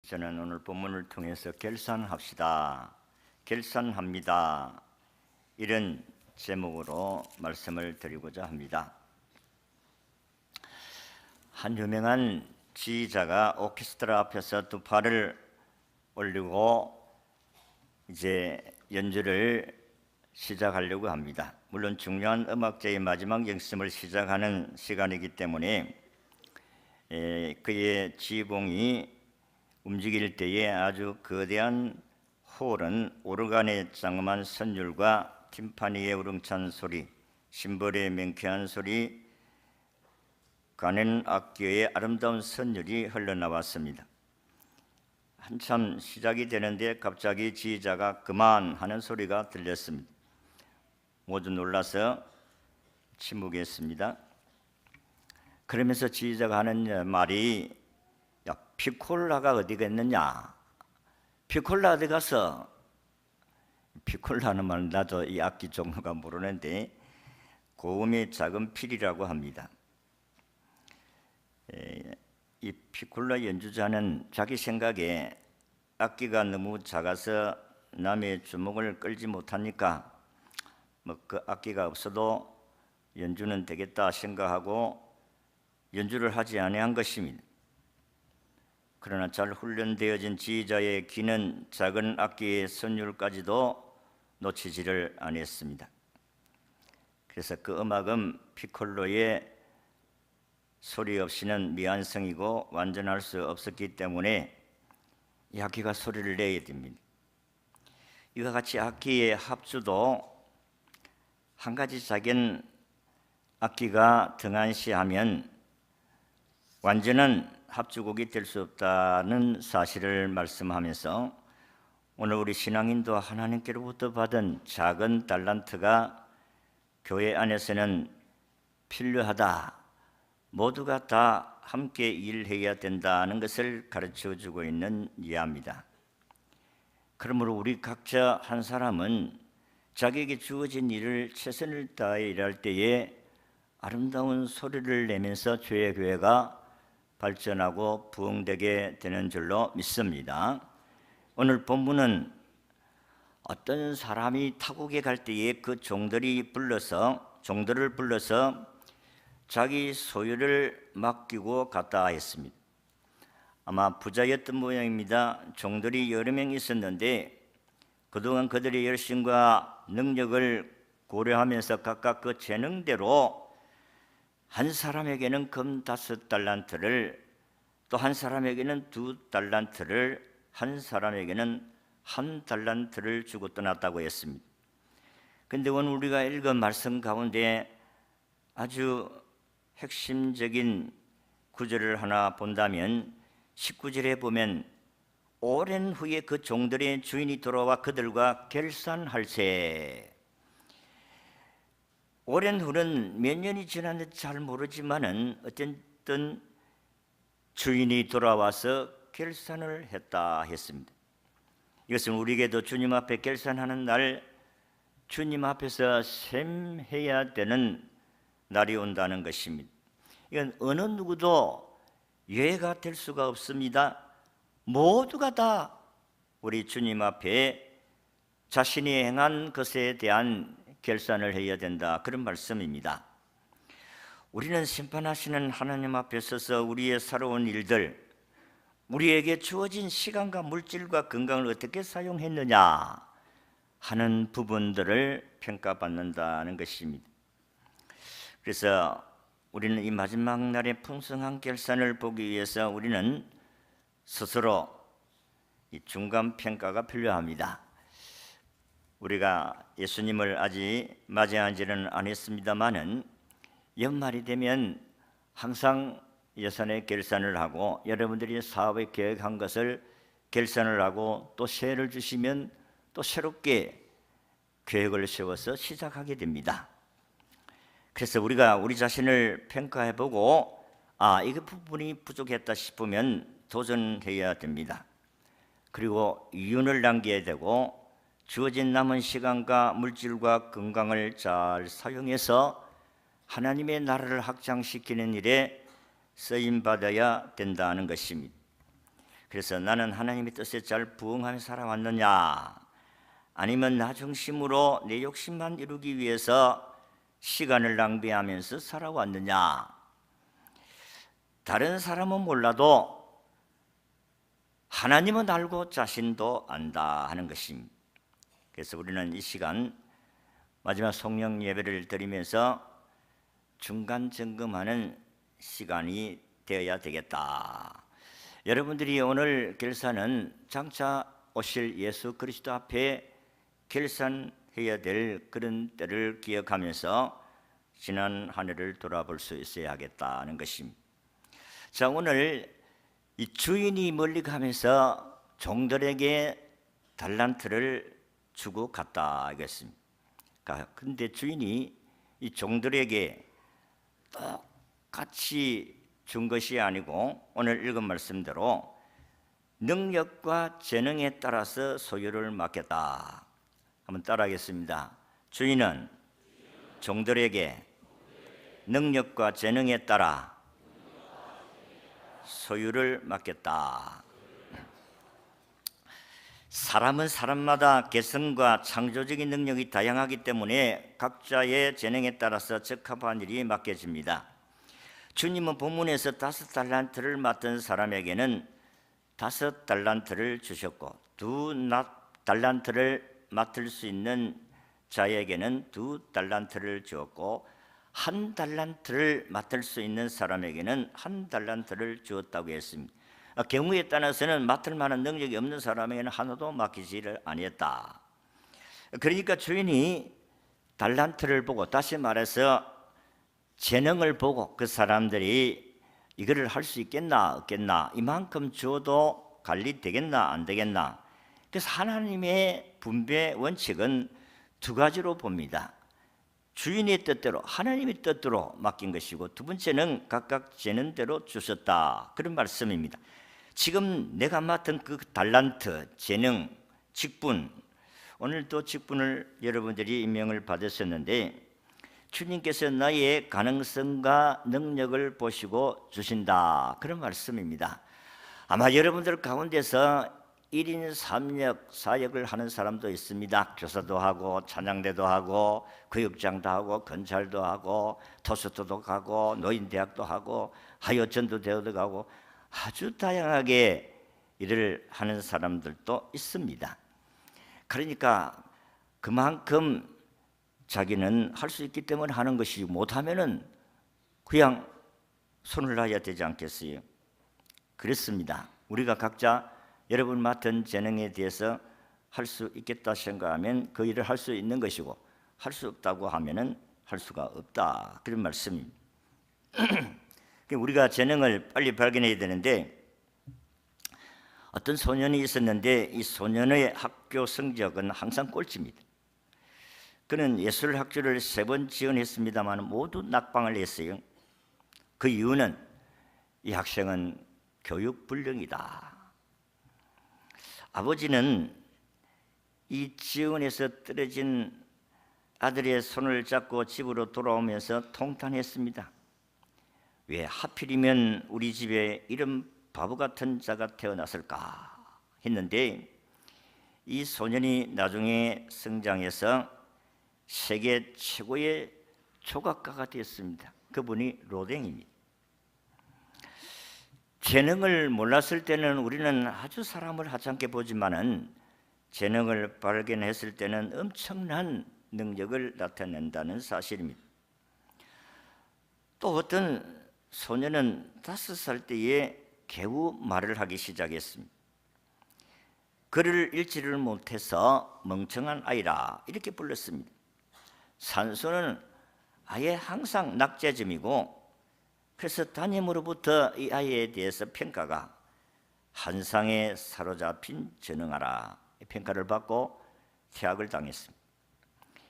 저는 오늘 본문을 통해서 결산합시다, 결산합니다, 이런 제목으로 말씀을 드리고자 합니다. 한 유명한 지휘자가 오케스트라 앞에서 두 팔을 올리고 이제 연주를 시작하려고 합니다. 물론 중요한 음악제의 마지막 연습을 시작하는 시간이기 때문에 그의 지휘봉이 움직일 때에 아주 거대한 홀은 오르간의 장엄한 선율과 팀파니의 우렁찬 소리, 심벌의 맹쾌한 소리, 가는 악기의 아름다운 선율이 흘러나왔습니다. 한참 시작이 되는데 갑자기 지휘자가 그만하는 소리가 들렸습니다. 모두 놀라서 침묵했습니다. 그러면서 지휘자가 하는 말이 야, 피콜라가 어디 갔느냐? 피콜라 어디 갔어? 피콜라는 말 나도 이 악기 종류가 모르는데 고음의 작은 필이라고 합니다. 이 피콜라 연주자는 자기 생각에 악기가 너무 작아서 남의 주목을 끌지 못하니까 그 악기가 없어도 연주는 되겠다 생각하고 연주를 하지 아니한 것입니다. 그러나 잘 훈련되어진 지휘자의 귀는 작은 악기의 선율까지도 놓치지를 않았습니다. 그래서 그 음악은 피콜로의 소리 없이는 미완성이고 완전할 수 없었기 때문에 이 악기가 소리를 내야 됩니다. 이와 같이 악기의 합주도 한 가지 작은 악기가 등한시하면 완전한 합주곡이 될 수 없다는 사실을 말씀하면서 오늘 우리 신앙인도 하나님께로부터 받은 작은 달란트가 교회 안에서는 필요하다, 모두가 다 함께 일해야 된다는 것을 가르쳐 주고 있는 이야기입니다. 그러므로 우리 각자 한 사람은 자기에게 주어진 일을 최선을 다해 일할 때에 아름다운 소리를 내면서 주의 교회가 발전하고 부흥되게 되는 줄로 믿습니다. 오늘 본문은 어떤 사람이 타국에 갈 때에 그 종들을 불러서 자기 소유를 맡기고 갔다 했습니다. 아마 부자였던 모양입니다. 종들이 여러 명 있었는데 그동안 그들의 열심과 능력을 고려하면서 각각 그 재능대로 한 사람에게는 금 5달란트를, 또 한 사람에게는 2달란트를, 한 사람에게는 1달란트를 주고 떠났다고 했습니다. 그런데 오늘 우리가 읽은 말씀 가운데 아주 핵심적인 구절을 하나 본다면 19절에 보면 오랜 후에 그 종들의 주인이 돌아와 그들과 결산할세. 오랜 후는 몇 년이 지났는지 잘 모르지만은 어쨌든 주인이 돌아와서 결산을 했다 했습니다. 이것은 우리에게도 주님 앞에 결산하는 날, 주님 앞에서 셈해야 되는 날이 온다는 것입니다. 이건 어느 누구도 예외가 될 수가 없습니다. 모두가 다 우리 주님 앞에 자신이 행한 것에 대한 결산을 해야 된다, 그런 말씀입니다. 우리는 심판하시는 하나님 앞에 서서 우리의 살아온 일들, 우리에게 주어진 시간과 물질과 건강을 어떻게 사용했느냐 하는 부분들을 평가받는다는 것입니다. 그래서 우리는 이 마지막 날의 풍성한 결산을 보기 위해서 우리는 스스로 이 중간 평가가 필요합니다. 우리가 예수님을 아직 맞이하지는 않았습니다마는 연말이 되면 항상 예산의 결산을 하고 여러분들이 사업에 계획한 것을 결산을 하고 또 세를 주시면 또 새롭게 계획을 세워서 시작하게 됩니다. 그래서 우리가 우리 자신을 평가해보고 이 부분이 부족했다 싶으면 도전해야 됩니다. 그리고 이윤을 남겨야 되고 주어진 남은 시간과 물질과 건강을 잘 사용해서 하나님의 나라를 확장시키는 일에 쓰임받아야 된다는 것입니다. 그래서 나는 하나님의 뜻에 잘 부응하며 살아왔느냐, 아니면 나 중심으로 내 욕심만 이루기 위해서 시간을 낭비하면서 살아왔느냐. 다른 사람은 몰라도 하나님은 알고 자신도 안다 하는 것입니다. 그래서 우리는 이 시간 마지막 성령 예배를 드리면서 중간 점검하는 시간이 되어야 되겠다. 여러분들이 오늘 결산은 장차 오실 예수 그리스도 앞에 결산해야 될 그런 때를 기억하면서 지난 한 해를 돌아볼 수 있어야 하겠다는 것입니다. 자, 오늘 이 주인이 멀리 가면서 종들에게 달란트를 주고 갔다 이랬습니다. 그런데 주인이 이 종들에게 똑같이 준 것이 아니고 오늘 읽은 말씀대로 능력과 재능에 따라서 소유를 맡겼다. 한번 따라하겠습니다. 주인은 종들에게 능력과 재능에 따라 소유를 맡겼다. 사람은 사람마다 개성과 창조적인 능력이 다양하기 때문에 각자의 재능에 따라서 적합한 일이 맡겨집니다. 주님은 본문에서 5달란트를 맡은 사람에게는 5달란트를 주셨고 2달란트를 맡을 수 있는 자에게는 2달란트를 주었고 1달란트를 맡을 수 있는 사람에게는 1달란트를 주었다고 했습니다. 경우에 따라서는 맡을 만한 능력이 없는 사람에게는 하나도 맡기지를 아니했다. 그러니까 주인이 달란트를 보고, 다시 말해서 재능을 보고 그 사람들이 이거를 할 수 있겠나 없겠나, 이만큼 줘도 관리되겠나 안 되겠나. 그래서 하나님의 분배 원칙은 2가지로 봅니다. 주인의 뜻대로, 하나님의 뜻대로 맡긴 것이고, 2번째는 각각 재능대로 주셨다, 그런 말씀입니다. 지금 내가 맡은 그 달란트, 재능, 직분, 오늘도 직분을 여러분들이 임명을 받으셨는데 주님께서 나의 가능성과 능력을 보시고 주신다, 그런 말씀입니다. 아마 여러분들 가운데서 1인 3역, 4역을 하는 사람도 있습니다. 교사도 하고 찬양대도 하고 교육장도 하고 건찰도 하고 토스트도 가고 노인대학도 하고 하여전도 대학도 가고 아주 다양하게 일을 하는 사람들도 있습니다. 그러니까 그만큼 자기는 할 수 있기 때문에 하는 것이, 못하면은 그냥 손을 놔야 되지 않겠어요? 그렇습니다. 우리가 각자 여러분 맡은 재능에 대해서 할 수 있겠다 생각하면 그 일을 할 수 있는 것이고, 할 수 없다고 하면은 할 수가 없다, 그런 말씀입니다. 우리가 재능을 빨리 발견해야 되는데, 어떤 소년이 있었는데 이 소년의 학교 성적은 항상 꼴찌입니다. 그는 예술학교를 3번 지원했습니다만 모두 낙방을 했어요. 그 이유는 이 학생은 교육불능이다. 아버지는 이 지원에서 떨어진 아들의 손을 잡고 집으로 돌아오면서 통탄했습니다. 왜 하필이면 우리 집에 이런 바보 같은 자가 태어났을까 했는데, 이 소년이 나중에 성장해서 세계 최고의 조각가가 되었습니다. 그분이 로댕입니다. 재능을 몰랐을 때는 우리는 아주 사람을 하찮게 보지만은 재능을 발견했을 때는 엄청난 능력을 나타낸다는 사실입니다. 또 어떤 소년은 5살 때에 겨우 말을 하기 시작했습니다. 글을 읽지를 못해서 멍청한 아이라 이렇게 불렀습니다. 산소는 아예 항상 낙제점이고, 그래서 담임으로부터 이 아이에 대해서 평가가 한 상에 사로잡힌 전능하라 평가를 받고 퇴학을 당했습니다.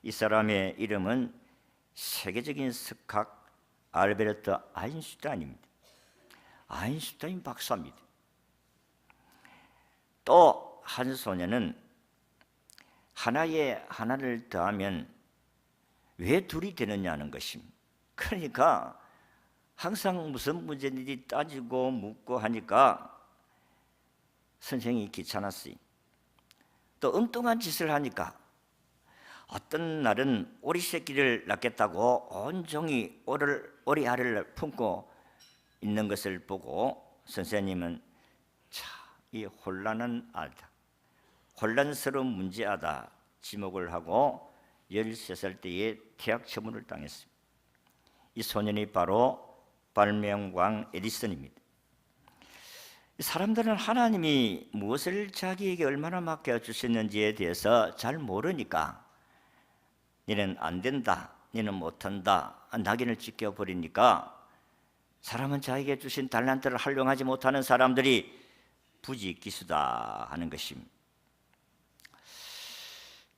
이 사람의 이름은 세계적인 석학 알베르트 아인슈타인입니다. 아인슈타인 박사입니다. 또 한 소년은 하나에 하나를 더하면 왜 둘이 되느냐는 것입니다. 그러니까 항상 무슨 문제인지 따지고 묻고 하니까 선생이 귀찮았어요. 또 엉뚱한 짓을 하니까 어떤 날은 오리 새끼를 낳겠다고 온종일 오리 알을 품고 있는 것을 보고 선생님은 이 혼란한 알다, 혼란스러운 문제아다 지목을 하고 13살 때에 퇴학 처분을 당했습니다. 이 소년이 바로 발명왕 에디슨입니다. 사람들은 하나님이 무엇을 자기에게 얼마나 맡겨주셨는지에 대해서 잘 모르니까 너는 안 된다, 너는 못한다, 낙인을 찍혀버리니까 사람은 자기에게 주신 달란트를 활용하지 못하는 사람들이 부지기수다 하는 것입니다.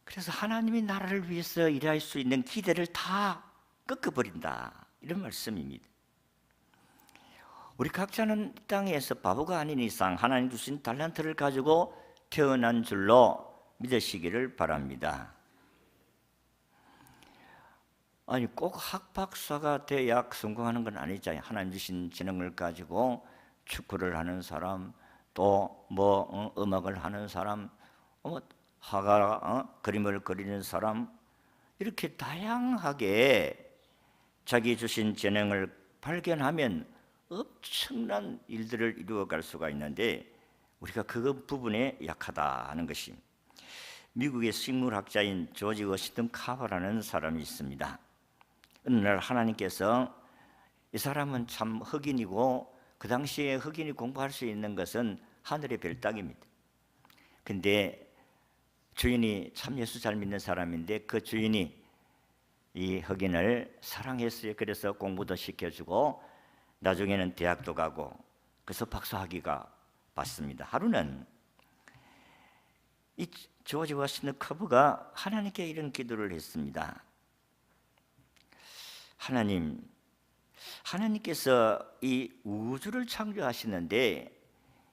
그래서 하나님이 나라를 위해서 일할 수 있는 기대를 다 꺾어버린다, 이런 말씀입니다. 우리 각자는 이 땅에서 바보가 아닌 이상 하나님 주신 달란트를 가지고 태어난 줄로 믿으시기를 바랍니다. 아니 꼭 학박사가 돼야 성공하는 건 아니잖아요. 하나님 주신 재능을 가지고 축구를 하는 사람, 또 음악을 하는 사람, 화가 그림을 그리는 사람, 이렇게 다양하게 자기 주신 재능을 발견하면 엄청난 일들을 이루어갈 수가 있는데 우리가 그 부분에 약하다 하는 것입니다. 미국의 식물학자인 조지 워싱턴 카버라는 사람이 있습니다. 어느 날 하나님께서 이 사람은 참 흑인이고 그 당시에 흑인이 공부할 수 있는 것은 하늘의 별 따기입니다. 근데 주인이 참 예수 잘 믿는 사람인데 그 주인이 이 흑인을 사랑했어요. 그래서 공부도 시켜주고 나중에는 대학도 가고 그래서 박사학위가 받습니다. 하루는 이 조지 워싱턴 커버가 하나님께 이런 기도를 했습니다. 하나님께서 이 우주를 창조하시는데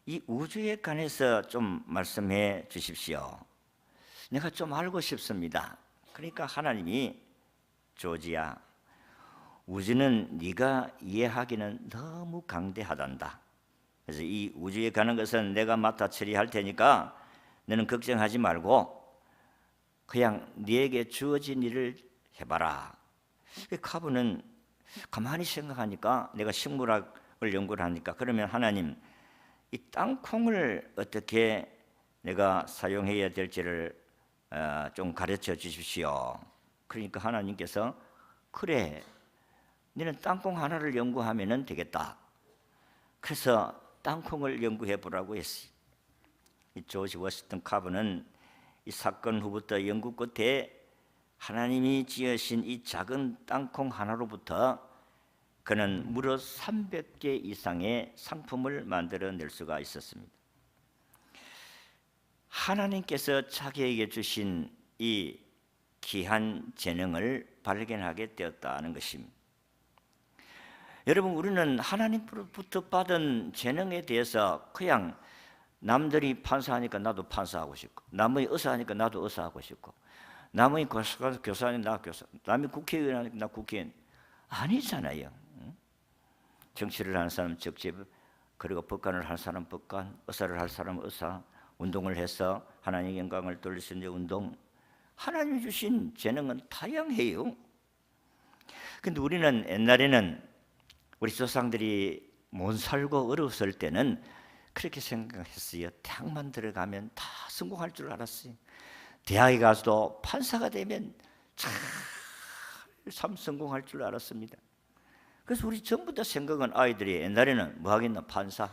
이 우주에 관해서 좀 말씀해 주십시오. 내가 좀 알고 싶습니다. 그러니까 하나님이 조지야, 우주는 네가 이해하기는 너무 강대하단다. 그래서 이 우주에 가는 것은 내가 맡아 처리할 테니까 너는 걱정하지 말고 그냥 네게 주어진 일을 해봐라. 카브는 가만히 생각하니까 내가 식물학을 연구를 하니까 그러면 하나님 이 땅콩을 어떻게 내가 사용해야 될지를 좀 가르쳐 주십시오. 그러니까 하나님께서 그래, 너는 땅콩 하나를 연구하면 되겠다. 그래서 땅콩을 연구해 보라고 했어요. 이 조지 워싱턴 카브는 이 사건 후부터 연구 끝에 하나님이 지으신 이 작은 땅콩 하나로부터 그는 무려 300개 이상의 상품을 만들어낼 수가 있었습니다. 하나님께서 자기에게 주신 이 귀한 재능을 발견하게 되었다는 것입니다. 여러분, 우리는 하나님으로부터 받은 재능에 대해서 그냥 남들이 판사하니까 나도 판사하고 싶고, 남이 의사하니까 나도 의사하고 싶고, 남이 교사하니까 나 교사, 남이 국회의원 하니까 나 국회의원. 아니잖아요. 정치를 하는 사람 정치, 그리고 법관을 하는 사람 법관, 의사를 할 사람 의사, 운동을 해서 하나님의 영광을 돌릴 수 있는 운동. 하나님이 주신 재능은 다양해요. 근데 우리는 옛날에는 우리 조상들이 못 살고 어려웠을 때는 그렇게 생각했어요. 대학만 들어가면 다 성공할 줄 알았어요. 대학에 가서도 판사가 되면 참 성공할 줄 알았습니다. 그래서 우리 전부 다 생각은 아이들이 옛날에는 뭐 하겠나? 판사,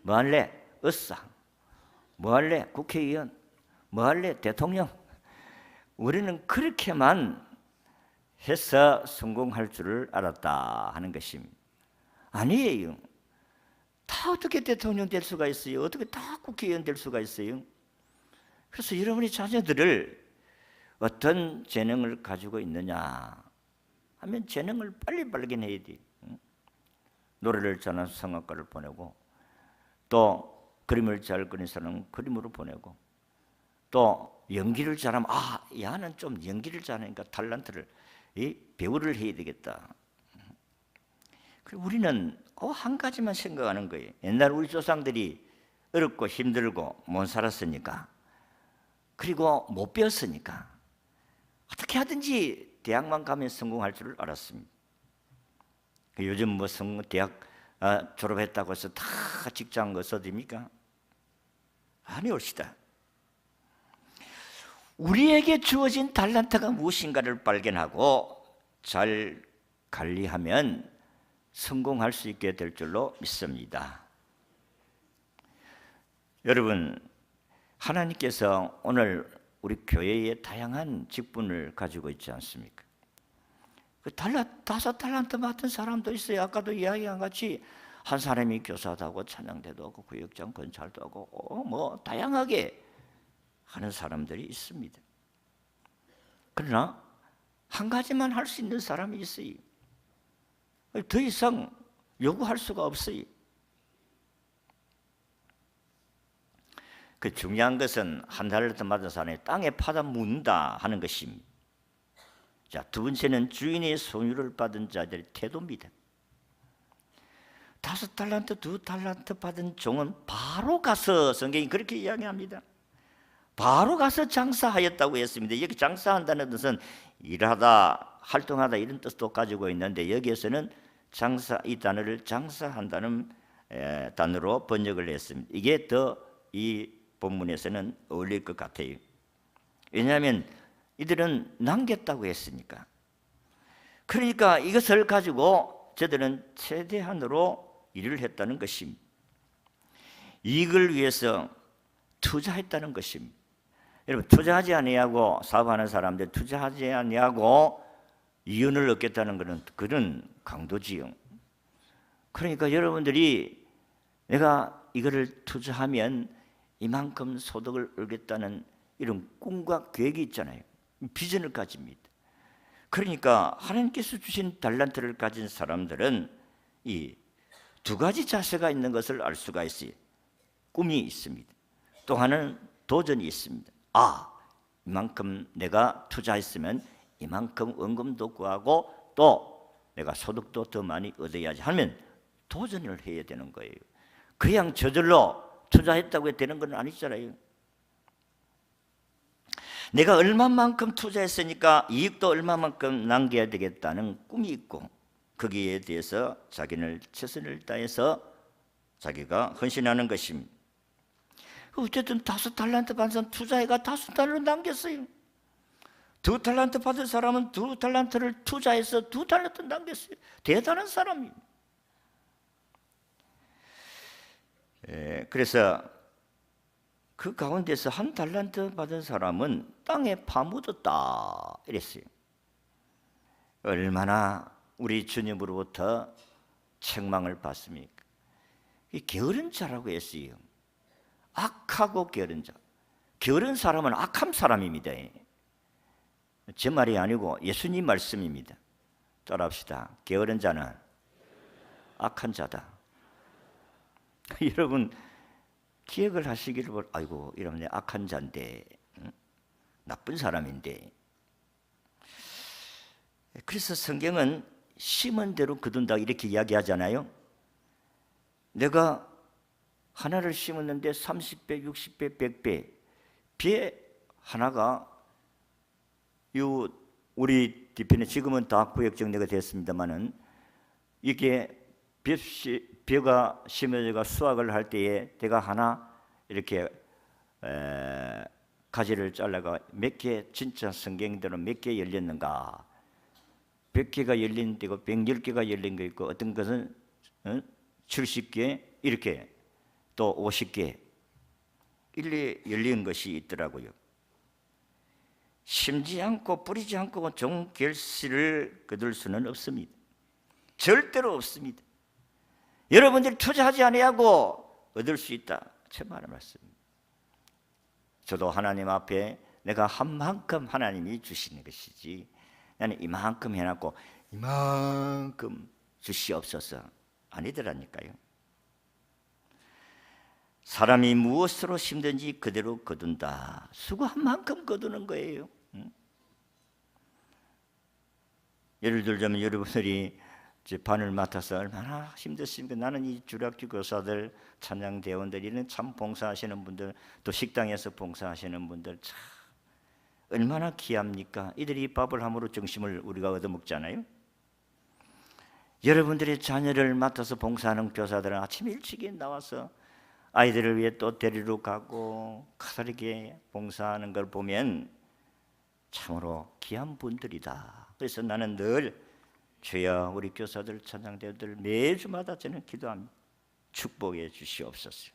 뭐 할래? 의사, 뭐 할래? 국회의원, 뭐 할래? 대통령. 우리는 그렇게만 해서 성공할 줄을 알았다 하는 것입니다. 아니에요. 다 어떻게 대통령 될 수가 있어요? 어떻게 다 국회의원 될 수가 있어요? 그래서 여러분의 자녀들을 어떤 재능을 가지고 있느냐 하면 재능을 빨리 발견해야 돼요. 노래를 잘하는 성악가를 보내고, 또 그림을 잘 그리는 사람은 그림으로 보내고, 또 연기를 잘하면 야는 좀 연기를 잘하니까 탤런트를 배우를 해야 되겠다. 그리고 우리는 한 가지만 생각하는 거예요. 옛날 우리 조상들이 어렵고 힘들고 못 살았으니까, 그리고 못 배웠으니까 어떻게 하든지 대학만 가면 성공할 줄 알았습니다. 요즘 뭐 대학 졸업했다고 해서 다 직장 얻어야 됩니까? 아니올시다. 우리에게 주어진 달란트가 무엇인가를 발견하고 잘 관리하면 성공할 수 있게 될 줄로 믿습니다. 여러분, 하나님께서 오늘 우리 교회에 다양한 직분을 가지고 있지 않습니까? 다섯 달란트 맡은 사람도 있어요. 아까도 이야기한 같이 한 사람이 교사도 하고 찬양대도 하고 구역장 건찰도 하고 뭐 다양하게 하는 사람들이 있습니다. 그러나 한 가지만 할 수 있는 사람이 있어요. 더 이상 요구할 수가 없어요. 그 중요한 것은 한 달란트 받은 사람이 땅에 파다 묻는다 하는 것입니다. 자, 두 번째는 주인의 소유를 받은 자들의 태도입니다. 5달란트, 2달란트 받은 종은 바로 가서, 성경이 그렇게 이야기합니다. 바로 가서 장사하였다고 했습니다. 여기 장사한다는 뜻은 일하다, 활동하다 이런 뜻도 가지고 있는데, 여기에서는 이 단어를 장사한다는 단어로 번역을 했습니다. 이게 더 이 본문에서는 어울릴 것 같아요. 왜냐하면 이들은 남겼다고 했으니까. 그러니까 이것을 가지고 저들은 최대한으로 일을 했다는 것입니다. 이익을 위해서 투자했다는 것입니다. 여러분, 투자하지 아니하고 사업하는 사람들, 투자하지 아니하고 이윤을 얻겠다는 것은 그런 강도지요. 그러니까 여러분들이 내가 이거를 투자하면 이만큼 소득을 얻겠다는 이런 꿈과 계획이 있잖아요. 비전을 가집니다. 그러니까 하나님께서 주신 달란트를 가진 사람들은 이 두 가지 자세가 있는 것을 알 수가 있어요. 꿈이 있습니다. 또 하나는 도전이 있습니다. 이만큼 내가 투자했으면 이만큼 원금도 구하고 또 내가 소득도 더 많이 얻어야지 하면 도전을 해야 되는 거예요. 그냥 저절로 투자했다고 해야 되는 건 아니잖아요. 내가 얼마만큼 투자했으니까 이익도 얼마만큼 남겨야 되겠다는 꿈이 있고, 거기에 대해서 자기는 최선을 다해서 자기가 헌신하는 것입니다. 어쨌든 5달란트 받은 사람 투자해가 5달란트 남겼어요. 2달란트 받은 사람은 2달란트를 투자해서 2달란트 남겼어요. 대단한 사람입니다. 그래서 그 가운데서 1달란트 받은 사람은 땅에 파묻었다 이랬어요. 얼마나 우리 주님으로부터 책망을 받습니까? 게으른 자라고 했어요. 악하고 게으른 자. 게으른 사람은 악한 사람입니다. 제 말이 아니고 예수님 말씀입니다. 따라합시다. 게으른 자는 악한 자다. 여러분 기억을 하시기를 아이고 이러면 악한 자인데, 나쁜 사람인데. 그래서 성경은 심은 대로 거둔다 이렇게 이야기하잖아요. 내가 하나를 심었는데 30배, 60배, 100배 배 하나가 우리 뒤편에 지금은 다 구역정리가 됐습니다마는 이게 벼가 심어져가 수확을 할 때에 내가 하나 이렇게 가지를 잘라가 몇 개, 진짜 성경대로 몇 개 열렸는가? 100개가 열린 데고 110개가 열린 거 있고, 어떤 것은 70개 이렇게 또 50개 일리 열린 것이 있더라고요. 심지 않고 뿌리지 않고 종결실을 거둘 수는 없습니다. 절대로 없습니다. 여러분들이 투자하지 아니하고 얻을 수 있다. 정말 말씀입니다. 저도 하나님 앞에 내가 한 만큼 하나님이 주시는 것이지, 나는 이만큼 해놨고 이만큼 주시옵소서 아니더라니까요. 사람이 무엇으로 심든지 그대로 거둔다. 수고한 만큼 거두는 거예요. 예를 들자면 여러분들이 재판을 맡아서 얼마나 힘드십니까? 나는 이 주력교 교사들, 찬양대원들, 이런 참 봉사하시는 분들, 또 식당에서 봉사하시는 분들 참 얼마나 귀합니까? 이들이 밥을 함으로 정심을 우리가 얻어먹잖아요. 여러분들의 자녀를 맡아서 봉사하는 교사들은 아침 일찍 나와서 아이들을 위해 또 데리러 가고 가사르게 봉사하는 걸 보면 참으로 귀한 분들이다. 그래서 나는 늘 주여 우리 교사들, 찬양대원들 매주마다 저는 기도합니다. 축복해 주시옵소서.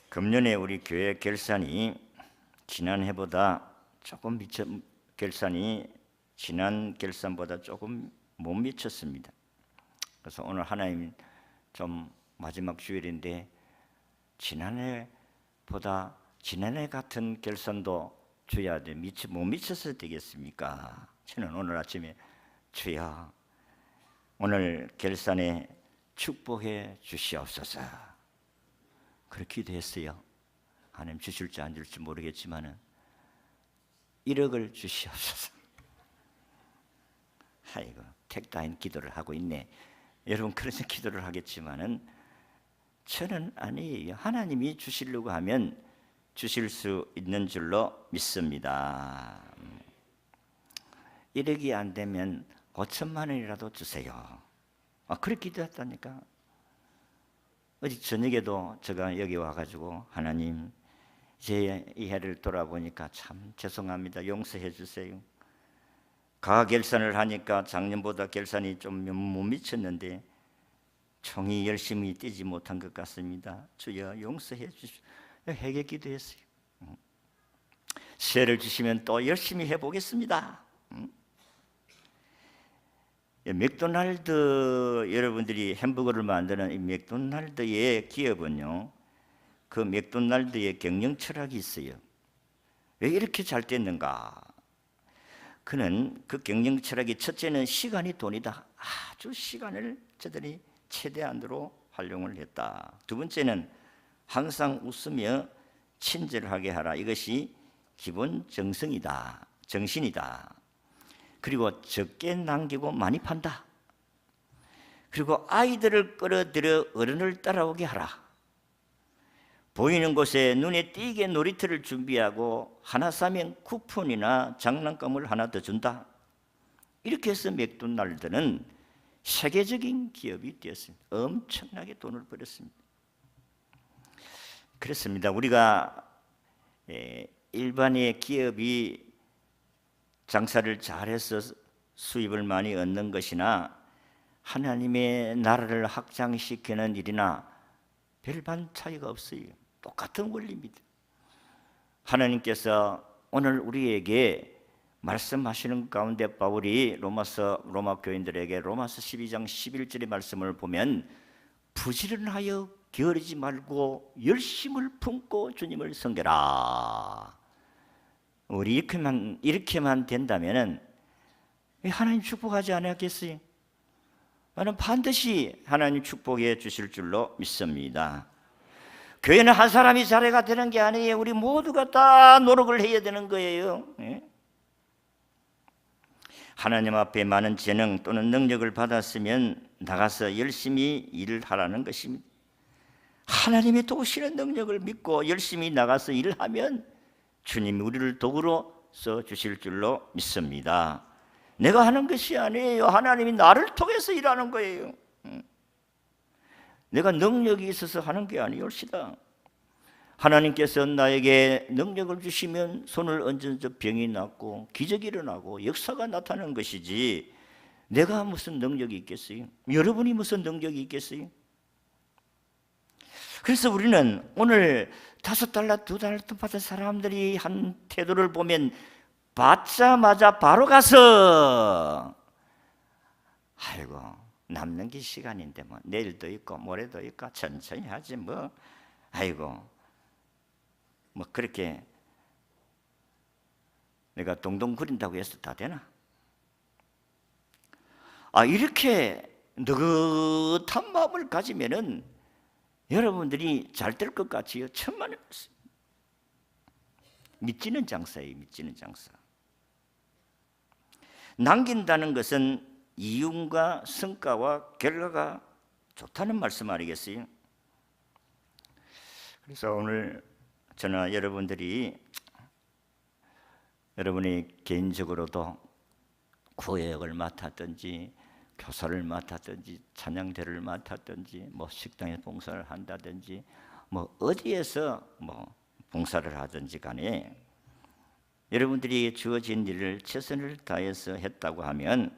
금년에 우리 교회 결산이 지난해보다 조금 결산이 지난 결산보다 조금 못 미쳤습니다. 그래서 오늘 하나님 좀 마지막 주일인데 지난해보다 지난해 같은 결산도 줘야 돼. 못 미쳐서 되겠습니까? 저는 오늘 아침에 주여 오늘 결산에 축복해 주시옵소서 그렇게 기도했어요. 하나님 주실지 안 줄지 모르겠지만은 1억을 주시옵소서. 아이고 택다인 기도를 하고 있네. 여러분 그래서 기도를 하겠지만은 저는 아니에요. 하나님이 주시려고 하면 주실 수 있는 줄로 믿습니다. 1억이 안 되면 5천만 원이라도 주세요. 그렇게 기도했다니까. 어제 저녁에도 제가 여기 와가지고 하나님 이제 이 해를 돌아보니까 참 죄송합니다. 용서해 주세요. 가결산을 하니까 작년보다 결산이 좀 못 미쳤는데 총이 열심히 뛰지 못한 것 같습니다. 주여 용서해 주십시오. 회개 기도했어요. 새해를 주시면 또 열심히 해보겠습니다. 맥도날드 여러분들이 햄버거를 만드는 이 맥도날드의 기업은요, 그 맥도날드의 경영 철학이 있어요. 왜 이렇게 잘 됐는가? 그는 그 경영 철학이 첫째는 시간이 돈이다. 아주 시간을 저들이 최대한으로 활용을 했다. 두 번째는 항상 웃으며 친절하게 하라. 이것이 기본 정신이다. 그리고 적게 남기고 많이 판다. 그리고 아이들을 끌어들여 어른을 따라오게 하라. 보이는 곳에 눈에 띄게 놀이터를 준비하고 하나 사면 쿠폰이나 장난감을 하나 더 준다. 이렇게 해서 맥도날드는 세계적인 기업이 되었습니다. 엄청나게 돈을 벌였습니다. 그렇습니다. 우리가 일반의 기업이 장사를 잘해서 수입을 많이 얻는 것이나 하나님의 나라를 확장시키는 일이나 별반 차이가 없어요. 똑같은 원리입니다. 하나님께서 오늘 우리에게 말씀하시는 가운데 바울이 로마 교인들에게 로마서 12장 11절의 말씀을 보면 부지런하여 게으르지 말고 열심을 품고 주님을 섬겨라. 우리 이렇게만 된다면은 하나님 축복하지 않았겠어요? 나는 반드시 하나님 축복해 주실 줄로 믿습니다. 교회는 한 사람이 자리가 되는 게 아니에요. 우리 모두가 다 노력을 해야 되는 거예요. 하나님 앞에 많은 재능 또는 능력을 받았으면 나가서 열심히 일을 하라는 것입니다. 하나님이 도우시는 능력을 믿고 열심히 나가서 일하면 주님이 우리를 도구로 써주실 줄로 믿습니다. 내가 하는 것이 아니에요. 하나님이 나를 통해서 일하는 거예요. 내가 능력이 있어서 하는 게 아니올시다. 하나님께서 나에게 능력을 주시면 손을 얹은 저 병이 낫고 기적이 일어나고 역사가 나타나는 것이지 내가 무슨 능력이 있겠어요? 여러분이 무슨 능력이 있겠어요? 그래서 우리는 오늘 5달러, 2달러 받은 사람들이 한 태도를 보면 받자마자 바로 가서 아이고 남는 게 시간인데 뭐 내일도 있고 모레도 있고 천천히 하지 뭐 아이고 뭐 그렇게 내가 동동 구린다고 해서 다 되나? 이렇게 느긋한 마음을 가지면은 여러분들이 잘 될 것 같지요? 천만에 믿지는 장사예요. 믿지는 장사. 남긴다는 것은 이윤과 성과와 결과가 좋다는 말씀 아니겠어요? 그래서 오늘 저는 여러분들이 여러분이 개인적으로도 구역을 맡았든지 교사를 맡았든지 찬양대를 맡았든지 뭐 식당에 봉사를 한다든지 뭐 어디에서 뭐 봉사를 하든지 간에 여러분들이 주어진 일을 최선을 다해서 했다고 하면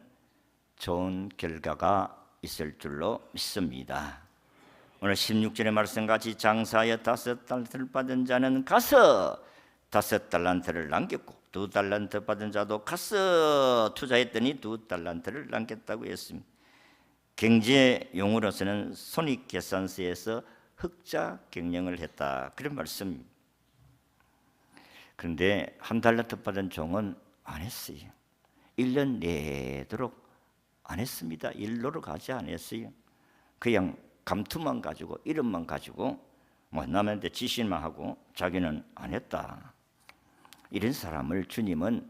좋은 결과가 있을 줄로 믿습니다. 오늘 16절의 말씀같이 장사하여 5달란트를 받은 자는 가서 5달란트를 남겼고 2달란트 받은 자도 가서 투자했더니 2달란트를 남겼다고 했습니다. 경제 용어로서는 손익계산서에서 흑자 경영을 했다, 그런 말씀입니다. 그런데 1달란트 받은 종은 안 했어요. 1년 내도록 안 했습니다. 일로로 가지 않았어요. 그냥 감투만 가지고 이름만 가지고 뭐 남한테 지시만 하고 자기는 안 했다. 이런 사람을 주님은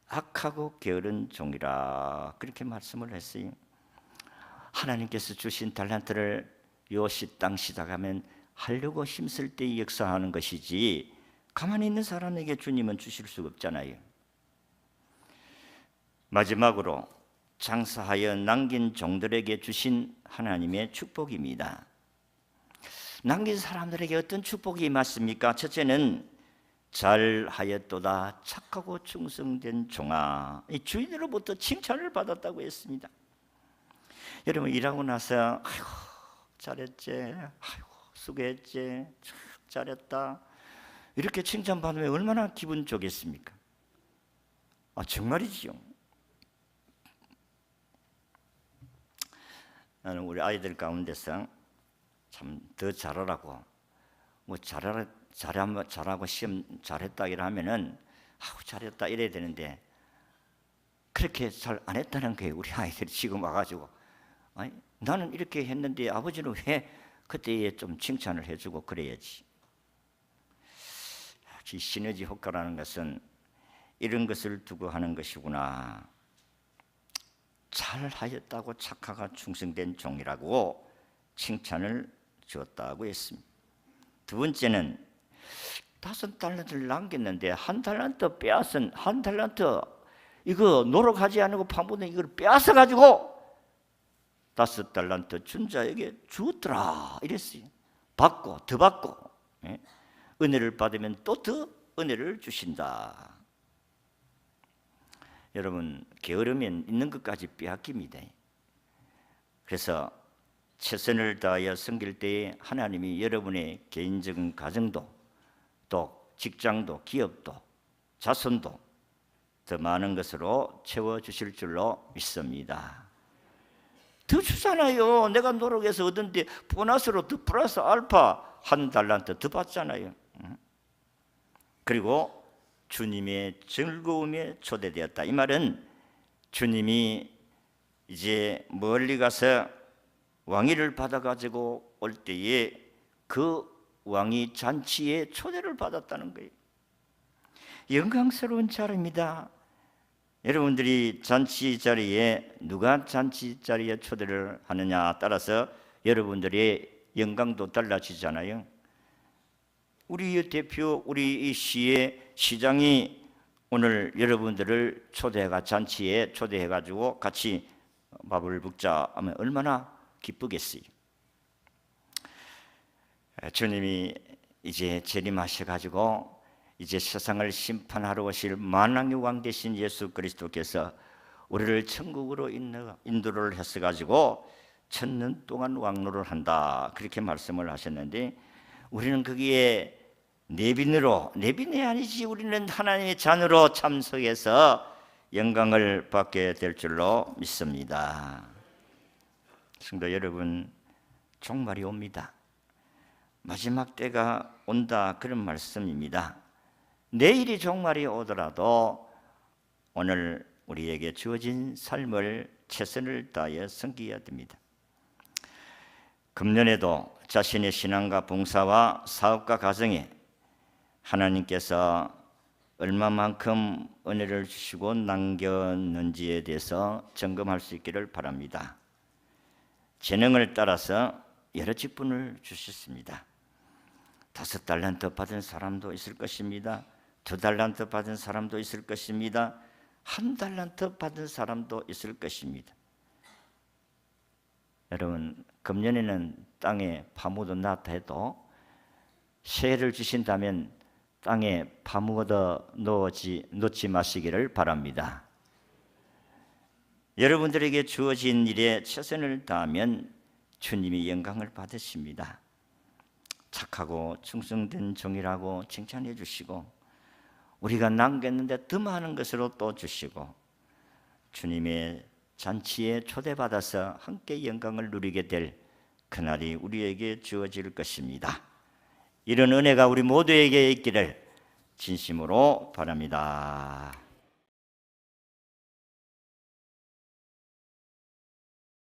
악하고 게으른 종이라 그렇게 말씀을 했어요. 하나님께서 주신 달란트를 요 땅 시작하면 하려고 힘쓸 때 역사하는 것이지 가만히 있는 사람에게 주님은 주실 수가 없잖아요. 마지막으로 장사하여 남긴 종들에게 주신 하나님의 축복입니다. 남긴 사람들에게 어떤 축복이 임했습니까? 첫째는 잘하였도다 착하고 충성된 종아, 이 주인으로부터 칭찬을 받았다고 했습니다. 여러분 일하고 나서 아이고 잘했지, 아이고 수고했지, 잘했다 이렇게 칭찬받으면 얼마나 기분 좋겠습니까? 정말이지요. 나는 우리 아이들 가운데서 참 더 잘하라고 뭐 잘하고 시험 잘했다 이러면은 잘했다 이래야 되는데 그렇게 잘 안 했다는 거예요. 우리 아이들이 지금 와가지고 아니, 나는 이렇게 했는데 아버지는 왜 그때에 좀 칭찬을 해주고 그래야지. 시너지 효과라는 것은 이런 것을 두고 하는 것이구나. 잘하였다고 착하고 충성된 종이라고 칭찬을 주었다고 했습니다. 두 번째는 5달란트를 남겼는데 1달란트 빼앗은 1달란트 이거 노력하지 않고 파묻은 이걸 빼앗아 가지고 5달란트 준 자에게 주었더라 이랬어요. 받고 더 받고 은혜를 받으면 또 더 은혜를 주신다. 여러분 게으르면 있는 것까지 빼앗깁니다. 그래서 최선을 다하여 섬길 때에 하나님이 여러분의 개인적인 가정도 또 직장도 기업도 자손도 더 많은 것으로 채워주실 줄로 믿습니다. 더 주잖아요. 내가 노력해서 얻은데 보너스로 더 플러스 알파 1달란트 더 받잖아요. 그리고 주님의 즐거움에 초대되었다. 이 말은 주님이 이제 멀리 가서 왕위를 받아가지고 올 때에 그 왕이 잔치에 초대를 받았다는 거예요. 영광스러운 자리입니다. 여러분들이 잔치 자리에 누가 잔치 자리에 초대를 하느냐 따라서 여러분들의 영광도 달라지잖아요. 우리 대표, 우리 이 시의 시장이 오늘 여러분들을 초대해가 잔치에 초대해가지고 같이 밥을 먹자 하면 얼마나 기쁘겠어요. 주님이 이제 재림하셔가지고 이제 세상을 심판하러 오실 만왕의 왕 되신 예수 그리스도께서 우리를 천국으로 인도를 했어가지고 1000년 동안 왕노를 한다 그렇게 말씀을 하셨는데 우리는 거기에 내빈이 아니지 우리는 하나님의 자녀로 참석해서 영광을 받게 될 줄로 믿습니다. 성도 여러분, 종말이 옵니다. 마지막 때가 온다 그런 말씀입니다. 내일이 종말이 오더라도 오늘 우리에게 주어진 삶을 최선을 다하여 섬겨야 됩니다. 금년에도 자신의 신앙과 봉사와 사업과 가정에 하나님께서 얼마만큼 은혜를 주시고 남겼는지에 대해서 점검할 수 있기를 바랍니다. 재능을 따라서 여러 직분을 주셨습니다. 5달란트 받은 사람도 있을 것입니다. 2달란트 받은 사람도 있을 것입니다. 1달란트 받은 사람도 있을 것입니다. 여러분, 금년에는 땅에 파묻어 놨다 해도 새해를 주신다면 땅에 파묻어 놓지 마시기를 바랍니다. 여러분들에게 주어진 일에 최선을 다하면 주님이 영광을 받으십니다. 착하고 충성된 종이라고 칭찬해 주시고, 우리가 남겼는데 더 많은 것으로 또 주시고, 주님의 잔치에 초대받아서 함께 영광을 누리게 될 그날이 우리에게 주어질 것입니다. 이런 은혜가 우리 모두에게 있기를 진심으로 바랍니다.